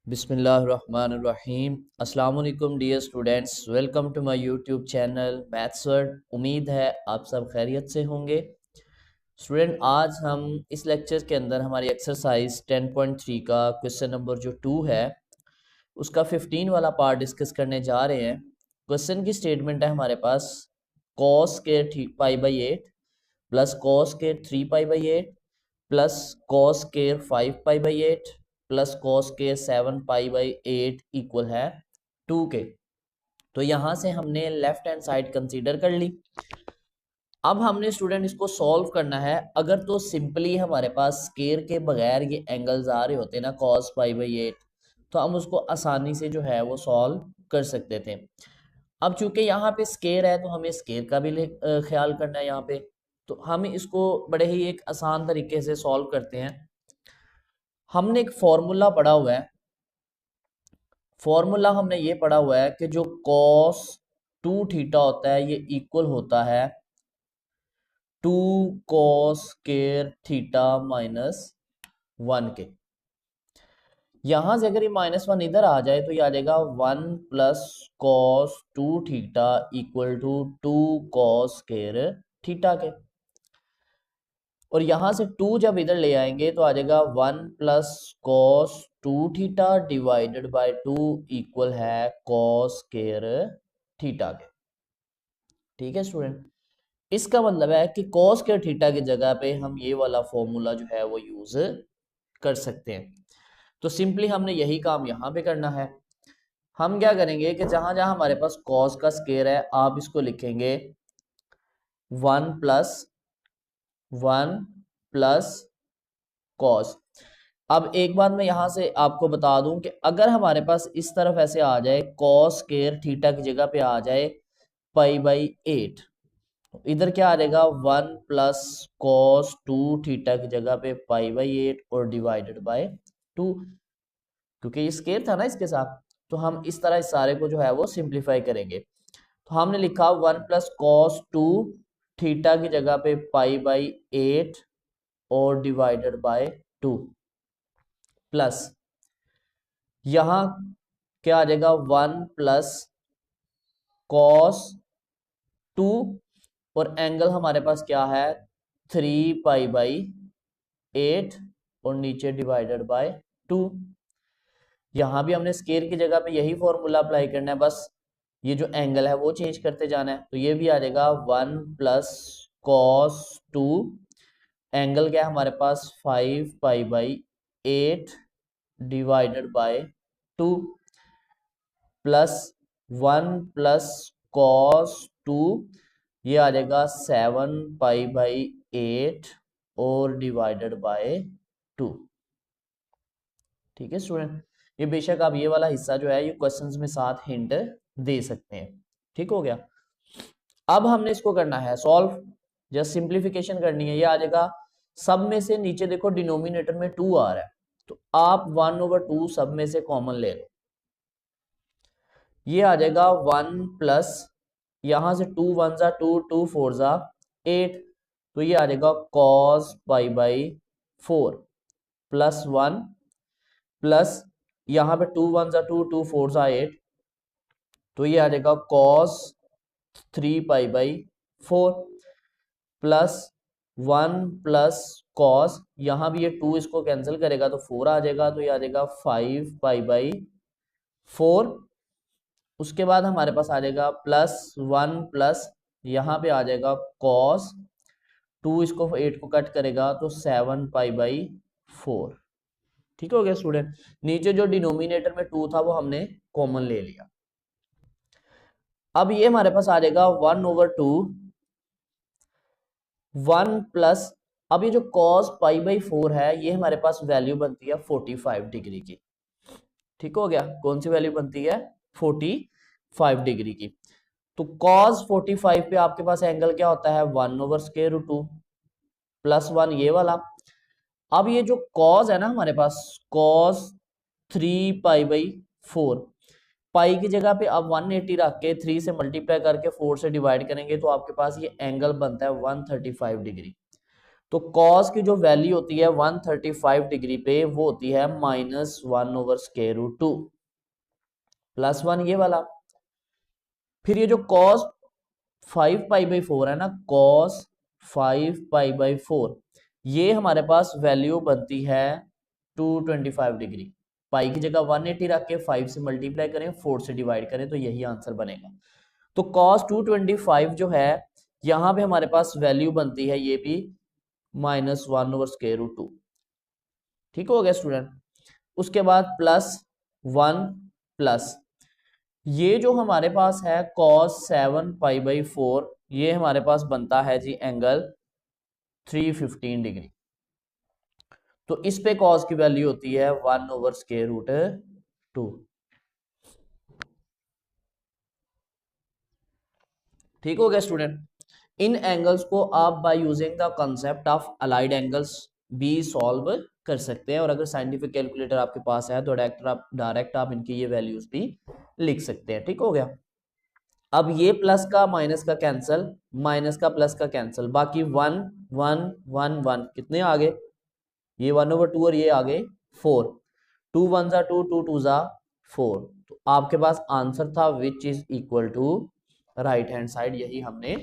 बिस्मिल्लाहिर्रहमानिर्रहीम। अस्सलाम वालेकुम dear students, welcome to my YouTube channel maths world. उम्मीद है आप सब खैरियत से होंगे। स्टूडेंट, आज हम इस लेक्चर के अंदर हमारी एक्सरसाइज 10.3 का क्वेश्चन नंबर जो 2 है उसका 15 वाला पार्ट डिस्कस करने जा रहे हैं। क्वेश्चन की स्टेटमेंट है हमारे पास cos square pi by 8 plus cos square 3 pi by 8 plus cos square 5 pi by 8 plus cos square 7 pi by 8 equal है 2 के। तो यहां से हमने लेफ्ट हैंड साइड कंसीडर कर ली। अब हमने स्टूडेंट इसको सॉल्व करना है। अगर तो सिंपली हमारे पास स्केयर के बगैर ये एंगल्स आ रहे होते ना cos पाई बाई 8, तो हम उसको आसानी से जो है वो सॉल्व कर सकते थे। अब चूंकि यहाँ पे स्केयर है तो हमें स्केयर का भी ख्याल करना है यहाँ पे। तो हम इसको बड़े ही एक आसान तरीके से सॉल्व करते हैं। हमने एक फॉर्मूला पढ़ा हुआ है। फॉर्मूला हमने ये पढ़ा हुआ है कि जो cos 2 थीटा होता है ये इक्वल होता है 2 cos स्क्वायर थीटा माइनस 1 के। यहां से अगर ये -1 इधर आ जाए तो ये आ जाएगा 1 plus cos 2 theta equal to 2 cos square theta के। और यहां से 2 जब इधर ले आएंगे तो आ जाएगा 1 plus cos 2 theta divided by 2 equal है cos स्क्वायर थीटा के। ठीक है स्टूडेंट, इसका मतलब है कि cos स्क्वायर थीटा की जगह पे हम ये वाला फॉर्मूला जो है वो यूज कर सकते हैं। तो सिंपली हमने यही काम यहाँ पे करना है। हम क्या करेंगे कि जहां जहां हमारे पास cos का स्क्वायर है आप इसको लिखेंगे 1 प्लस cos। अब एक बात मैं यहां से आपको बता दूं कि अगर हमारे पास इस तरफ ऐसे आ जाए cos स्क्वायर थीटा की जगह पे आ जाए पाई बाई 8, इधर क्या आ जाएगा 1 प्लस cos 2 थीटा की जगह पे पाई बाई 8 और डिवाइडेड बाय 2, क्योंकि ये स्क्वायर था ना इसके साथ। तो हम इस तरह इस सारे को जो है वो सिंप्लीफाई करेंगे। तो हमने लिखा 1 प्लस cos 2 थीटा की जगह पे पाई बाई 8 और डिवाइडेड बाय 2 प्लस यहां क्या आ जाएगा 1 प्लस cos 2 और एंगल हमारे पास क्या है 3 पाई बाई 8 और नीचे डिवाइडेड बाय 2। यहां भी हमने स्केयर की जगह पे यही फॉर्मूला अप्लाई करना है, बस ये जो एंगल है वो चेंज करते जाना है। तो ये भी आ जाएगा 1 प्लस cos 2, एंगल क्या है हमारे पास 5 pi by 8 divided by 2 plus 1 plus cos 2, ये आ जाएगा 7 पाई बाई 8 और डिवाइडेड बाय 2। ठीक है स्टूडेंट, ये बेशक आप ये वाला हिस्सा जो है ये क्वेश्चंस में साथ हिंट दे सकते हैं। ठीक हो गया। अब हमने इसको करना है सॉल्व, जस्ट सिंप्लीफिकेशन करनी है। ये आ जाएगा सब में से नीचे देखो डिनोमिनेटर में 2 आ रहा है, तो आप 1/2 सब में से कॉमन ले लो। ये आ जाएगा 1 प्लस यहां से 2 1 जा 2 2 4 जा 8, तो ये आ जाएगा cos pi by 4 plus 1 plus यहां पे 2 1 जा 2 2 4 जा 8, तो ये आ जाएगा cos 3 pi by 4 plus 1 plus cos, यहां भी ये 2 इसको कैंसिल करेगा तो 4 आ जाएगा, तो ये आ जाएगा 5 पाई बाई 4। उसके बाद हमारे पास आ जाएगा प्लस 1 प्लस यहाँ पे आ जाएगा cos 2, इसको 8 को कट करेगा तो 7 पाई बाई 4। ठीक हो गया स्टूडेंट, नीचे जो डिनोमिनेटर में 2 था वो हमने कॉमन ले लिया। अब ये हमारे पास आ जाएगा 1/2 1 प्लस, अब ये जो cos पाई बाई 4 है ये हमारे पास वैल्यू बनती है 45 डिग्री की। ठीक हो गया, कौन सी वैल्यू बनती है 45 डिग्री की। तो cos 45 पे आपके पास एंगल क्या होता है 1/√2 प्लस 1 ये वाला। अब ये जो cos है ना हमारे पास cos 3 पाई बाई 4, पाई की जगह पे अब 180 रख के 3 से मल्टीप्लाई करके 4 से डिवाइड करेंगे तो आपके पास ये एंगल बनता है 135 डिग्री। तो कॉस की जो वैल्यू होती है 135 डिग्री पे वो होती है -1/√2 +1 ये वाला। फिर ये जो कॉस 5π/4 है ना, कॉस 5π/4 ये हमारे पास वैल्यू बनती है 225 डिग्री। पाई की जगह 180 रख के 5 से मल्टीप्लाई करें, 4 से डिवाइड करें, तो यही आंसर बनेगा। तो कॉस 225 जो है यहां पे हमारे पास वैल्यू बनती है ये भी -1/√2। ठीक हो गया स्टूडेंट। उसके बाद +1 प्लस ये जो हमारे पास है cos 7π/4 ये हमारे पास बनता है जी एंगल 315 डिग्री। तो इस पे cos की वैल्यू होती है 1/√2। ठीक हो गया स्टूडेंट। इन एंगल्स को आप by using the concept of allied angles भी सॉल्व कर सकते हैं, और अगर साइंटिफिक कैलकुलेटर आपके पास है तो डायरेक्ट आप इनकी ये वैल्यूज भी लिख सकते हैं। ठीक हो गया। अब ये प्लस का माइनस का कैंसल, माइनस का प्लस का कैंसल, बाकी 1 1 1 1 कितने आ गए, ये 1/2 और ये आ गए 4। 2 1 जा 2, 2 2 जा 4। तो आपके पास आंसर था which is equal to right hand side, यही हमने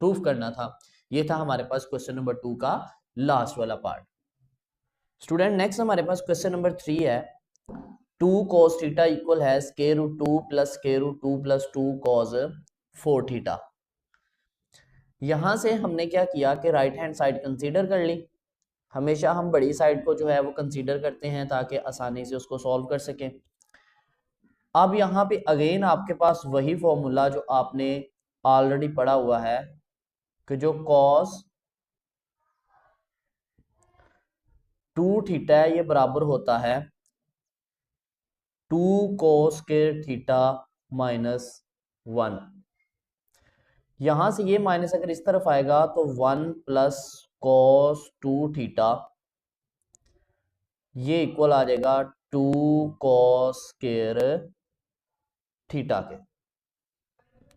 प्रूफ करना था। ये था हमारे पास क्वेश्चन नंबर 2 का लास्ट वाला पार्ट। स्टूडेंट नेक्स्ट हमारे पास क्वेश्चन नंबर 3 है। 2 cos थीटा इक्वल है √2 + √2 + 2 cos 4 थीटा। यहां से हमने क्या किया कि राइट हैंड साइड कंसीडर कर ली। हमेशा हम बड़ी साइड को जो है वो कंसीडर करते हैं ताकि आसानी से उसको सॉल्व कर सकें। अब यहाँ पे अगेन आपके पास वही फॉर्मूला जो आपने ऑलरेडी पढ़ा हुआ है कि जो cos 2 थीटा है ये बराबर होता है 2 cos थीटा -1। यहां से ये माइनस अगर इस तरफ आएगा तो 1 + cos 2 थीटा ये इक्वल आ जाएगा 2 cos थीटा के।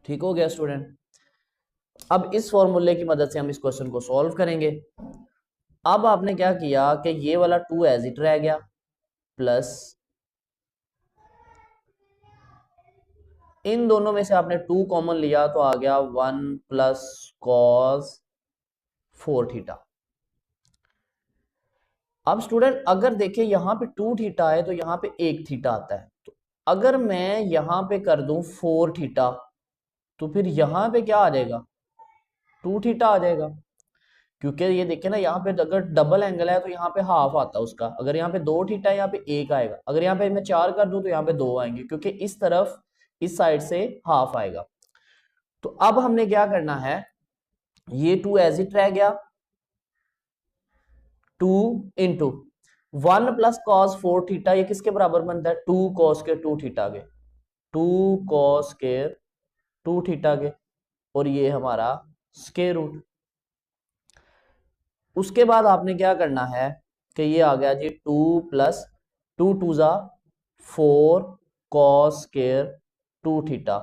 ठीक हो गया स्टूडेंट। अब इस फॉर्मूले की मदद से हम इस क्वेश्चन को सॉल्व करेंगे। अब आपने क्या किया कि ये वाला 2 एज इट रह गया, प्लस इन दोनों में से आपने 2 कॉमन लिया तो आ गया 1 + cos 4 थीटा। अब स्टूडेंट अगर देखिए यहां पे 2 थीटा है तो यहां पे 1 थीटा आता है, तो अगर मैं यहां पे कर दूं 4 थीटा तो फिर यहां पे क्या आ जाएगा, 2 थीटा आ जाएगा। क्योंकि ये देखिए ना यहाँ पे अगर डबल एंगल है तो यहाँ पे हाफ आता है उसका, अगर यहाँ पे 2 थीटा है यहाँ पे 1 आएगा, अगर यहाँ पे मैं 4 कर दूं तो यहाँ पे 2 आएंगे, क्योंकि इस तरफ इस साइड से हाफ आएगा। तो अब हमने क्या करना है, ये 2 एज इट रह गया, 2 इंटू 1 + cos 4 थीटा ये किसके बराबर बनता है, 2 cos 2 थीटा के, 2 cos 2 थीटा के, और ये हमारा स्क्वायर रूट। उसके बाद आपने क्या करना है कि ये आ गया जी 2 + 2 2 जा 4 cos 2 थीटा,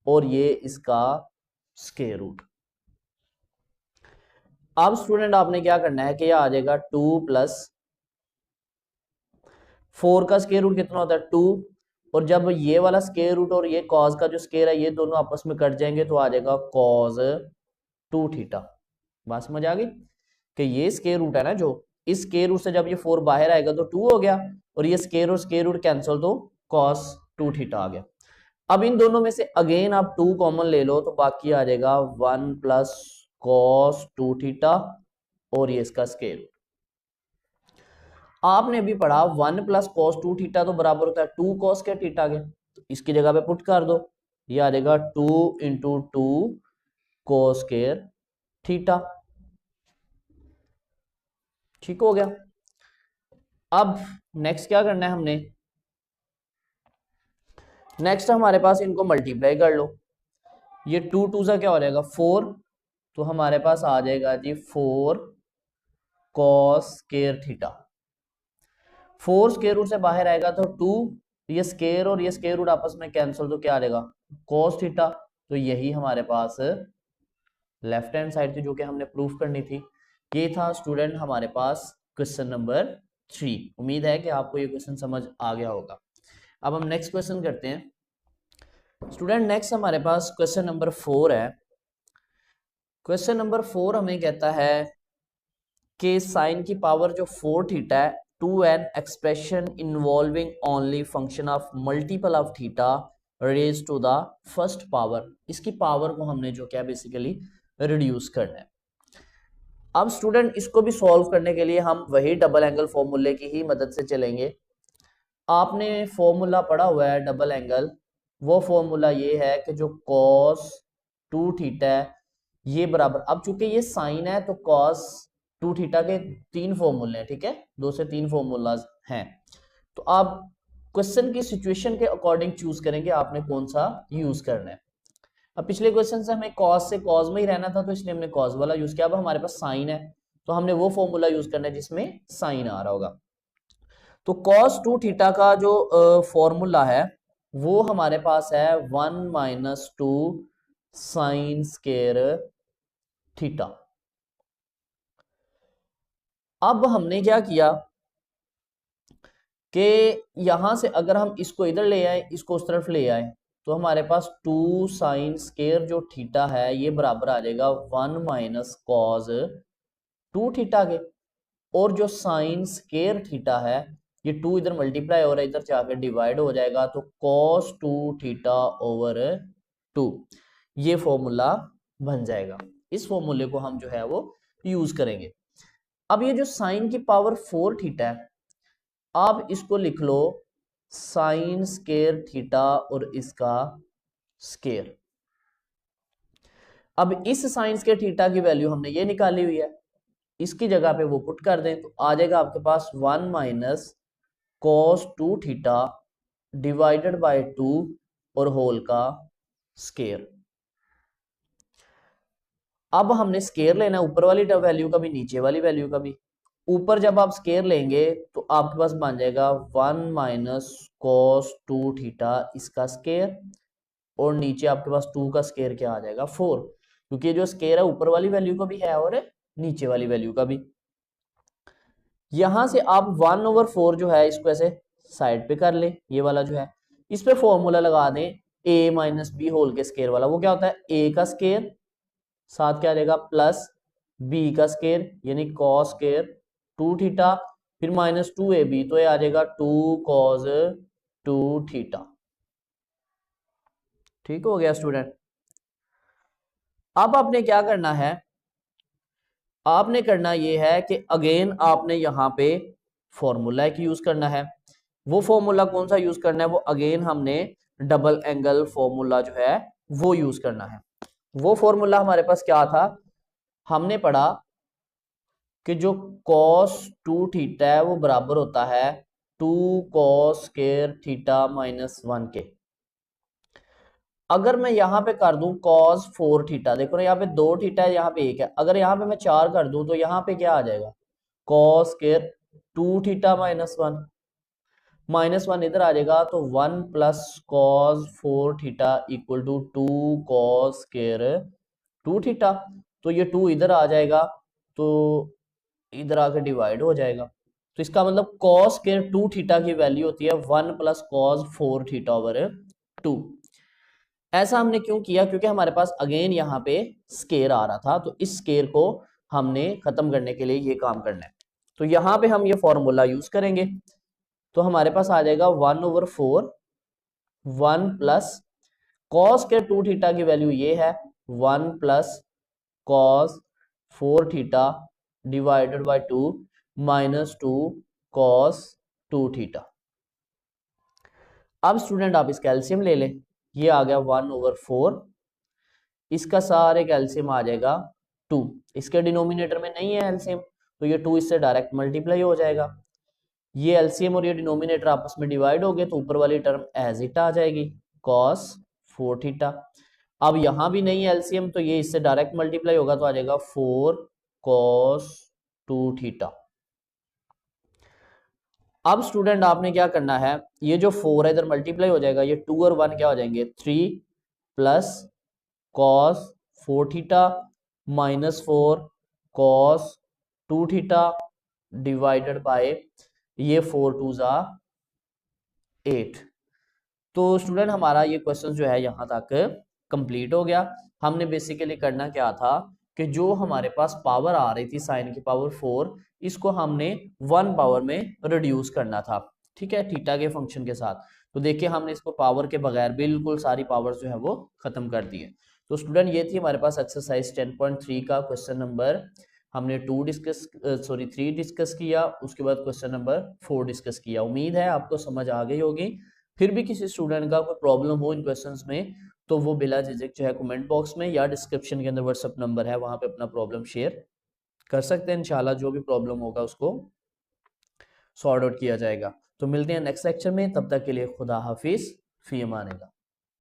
और ये इसका स्क्वायर रूट। अब स्टूडेंट आपने क्या करना है कि ये आ जाएगा 2 + 4 का स्क्वायर रूट कितना होता है 2, और जब ये वाला स्क्वायर रूट और ये कॉस का जो स्क्वायर है ये दोनों आपस में कट जाएंगे तो आ जाएगा cos 2 थीटा। बात समझ आ गई कि ये स्क्वायर रूट है ना, जो इस स्क्वायर रूट से जब ये 4 बाहर आएगा तो 2 हो गया, और ये स्क्वायर और स्क्वायर रूट कैंसिल तो cos 2 थीटा आ गया। अब इन दोनों में से अगेन आप 2 कॉमन ले लो तो बाकी आ जाएगा 1 + cos 2 थीटा, और ये इसका स्क्वायर रूट। आपने अभी पढ़ा 1 + cos 2 थीटा तो बराबर होता है 2 cos थीटा के, तो इसकी जगह पे पुट कर दो, ये आ जाएगा 2 × 2 cos थीटा। ठीक हो गया। अब नेक्स्ट क्या करना है हमने, नेक्स्ट हमारे पास इनको मल्टीप्लाई कर लो, ये 2 2 सा क्या हो जाएगा 4, तो हमारे पास आ जाएगा जी 4 cos थीटा। 4 स्क्वायर रूट से बाहर आएगा तो 2, ये स्क्वायर और ये स्क्वायर रूट आपस में कैंसिल तो क्या आ जाएगा cos थीटा। तो यही हमारे पास लेफ्ट हैंड साइड थी जो कि हमने प्रूफ करनी थी। ये था स्टूडेंट हमारे पास क्वेश्चन नंबर 3। उम्मीद है कि आपको ये क्वेश्चन समझ आ गया होगा। अब हम नेक्स्ट क्वेश्चन करते हैं स्टूडेंट। नेक्स्ट हमारे पास क्वेश्चन नंबर 4 है। क्वेश्चन नंबर 4 हमें कहता है कि साइन की पावर जो 4 थीटा है to an expression involving only function of multiple of theta raise to the first power. इसकी पावर को हमने जो क्या बेसिकली रिड्यूस करना है। अब स्टूडेंट इसको भी सॉल्व करने के लिए हम वही डबल एंगल फॉर्मूले की ही मदद से चलेंगे। आपने फॉर्मूला पढ़ा हुआ है डबल एंगल। वो फॉर्मूला ये है कि जो cos 2 थीटा है ये बराबर, अब चूंकि ये साइन है तो cos 2 थीटा के 3 फॉर्मूले हैं, ठीक है, 2 से 3 फॉर्मूलाज हैं। तो आप क्वेश्चन की सिचुएशन के अकॉर्डिंग चूज करेंगे आपने कौन सा यूज करना है। अब पिछले क्वेश्चन से हमें cos से cos में ही रहना था तो इसलिए हमने cos वाला यूज किया। अब हमारे पास साइन है तो हमने वो फॉर्मूला यूज करना है जिसमें साइन आ रहा होगा। तो cos 2 थीटा का जो फॉर्मूला है वो हमारे पास है 1 माइनस 2 साइन स्केयर थीटा। अब हमने क्या किया कि यहां से अगर हम इसको इधर ले आए इसको उस तरफ ले आए तो हमारे पास 2 साइन स्केयर जो थीटा है ये बराबर आ जाएगा 1 माइनस कॉस 2 थीटा के। और जो साइन स्केयर थीटा है ये 2 इधर मल्टीप्लाई हो रहा है, इधर जाकर डिवाइड हो जाएगा तो cos 2 थीटा ओवर 2 ये फॉर्मूला बन जाएगा। इस फॉर्मूले को हम जो है वो यूज करेंगे। अब ये जो साइन की पावर 4 थीटा है आप इसको लिख लो साइन स्केयर थीटा और इसका स्केयर। अब इस साइन स्केयर थीटा की वैल्यू हमने ये निकाली हुई है, इसकी जगह पे वो पुट कर दें तो आ जाएगा आपके पास 1 minus cos 2 theta divided by 2 और होल का स्केयर। अब हमने स्केयर लेना है ऊपर वाली वैल्यू का भी नीचे वाली वैल्यू का भी। ऊपर जब आप स्केयर लेंगे तो आपके पास बन जाएगा 1 माइनस cos 2 थीटा इसका स्केयर और नीचे आपके पास 2 का स्केयर क्या आ जाएगा 4, क्योंकि जो स्केयर है ऊपर वाली वैल्यू का भी है और नीचे वाली वैल्यू का भी। यहां से आप 1 ओवर 4 जो है इसको ऐसे साइड पे कर ले, ये वाला जो है इस पे फॉर्मूला लगा दें a माइनस बी होल के स्केयर वाला। वो क्या होता है a का स्केयर साथ क्या आ जाएगा प्लस b का स्केयर यानी cos स्केयर 2 थीटा फिर माइनस 2ab तो ये आ जाएगा 2 cos 2 थीटा। ठीक हो गया स्टूडेंट। अब आपने क्या करना है, आपने करना ये है कि अगेन आपने यहाँ पे फॉर्मूला एक यूज करना है। वो फॉर्मूला कौन सा यूज करना है, वो अगेन हमने डबल एंगल फॉर्मूला जो है वो यूज करना है। वो फॉर्मूला हमारे पास क्या था, हमने पढ़ा कि जो cos 2 थीटा है वो बराबर होता है 2 cos स्क्वायर थीटा माइनस 1 के। अगर मैं यहां पे कर दूं cos 4 थीटा, देखो ना यहाँ पे 2 थीटा है यहाँ पे 1 है, अगर यहाँ पे मैं 4 कर दूं तो यहाँ पे क्या आ जाएगा cos square 2 theta minus 1, minus 1 इधर आ जाएगा तो 1 plus cos 4 theta equal to 2 cos square 2 theta. तो ये 2 इधर आ जाएगा तो इधर आकर डिवाइड हो जाएगा। तो इसका मतलब cos स्क्वायर 2 थीटा की वैल्यू होती है 1 प्लस cos 4 थीटा ओवर 2। ऐसा हमने क्यों किया, क्योंकि हमारे पास अगेन यहाँ पे स्केयर आ रहा था तो इस स्केयर को हमने खत्म करने के लिए ये काम करना है। तो यहाँ पे हम ये फॉर्मूला यूज करेंगे तो हमारे पास आ जाएगा 1 ओवर 4 1 प्लस cos के 2 थीटा की वैल्यू ये है 1 plus cos 4 theta divided by 2 minus 2 cos 2 theta. अब स्टूडेंट आप इसका एलसीएम ले लें, ये आ गया 1 ओवर 4, इसका सारे का एलसीएम आ जाएगा 2, इसके डिनोमिनेटर में नहीं है एलसीएम तो ये 2 इससे डायरेक्ट मल्टीप्लाई हो जाएगा। ये एलसीएम और ये डिनोमिनेटर आपस में डिवाइड हो गए तो ऊपर वाली टर्म एज इट आ जाएगी cos 4 थीटा। अब यहां भी नहीं है एलसीएम तो ये इससे डायरेक्ट मल्टीप्लाई होगा तो आ जाएगा 4 cos 2 थीटा। अब स्टूडेंट आपने क्या करना है, ये जो 4 है इधर मल्टीप्लाई हो जाएगा, ये 2 और 1 क्या हो जाएंगे 3 plus cos 4 theta minus 4 cos 2 theta divided by ये 4 2 ज़ा 8। तो स्टूडेंट हमारा ये क्वेश्चन जो है यहाँ तक कंप्लीट हो गया। हमने बेसिकली करना क्या था कि जो हमारे पास पावर आ रही थी साइन की पावर 4, इसको हमने 1 पावर में रिड्यूस करना था, ठीक है, थीटा के फंक्शन के साथ। तो देखिए हमने इसको पावर के बगैर बिल्कुल सारी पावर जो है वो खत्म कर दी है। तो स्टूडेंट ये थी हमारे पास एक्सरसाइज 10.3 का क्वेश्चन नंबर, हमने 3 डिस्कस किया, उसके बाद क्वेश्चन नंबर 4 डिस्कस किया। उम्मीद है आपको समझ आ गई होगी। फिर भी किसी स्टूडेंट का कोई प्रॉब्लम हो इन क्वेश्चंस में तो वो बिला झिझक जो है कमेंट बॉक्स में या डिस्क्रिप्शन के अंदर व्हाट्सएप नंबर है वहां पे अपना प्रॉब्लम शेयर कर सकते हैं। इंशाल्लाह जो भी प्रॉब्लम होगा उसको सॉर्ट आउट किया जाएगा। तो मिलते हैं नेक्स्ट लेक्चर में, तब तक के लिए खुदा हाफिज, फी अमान अल्लाह।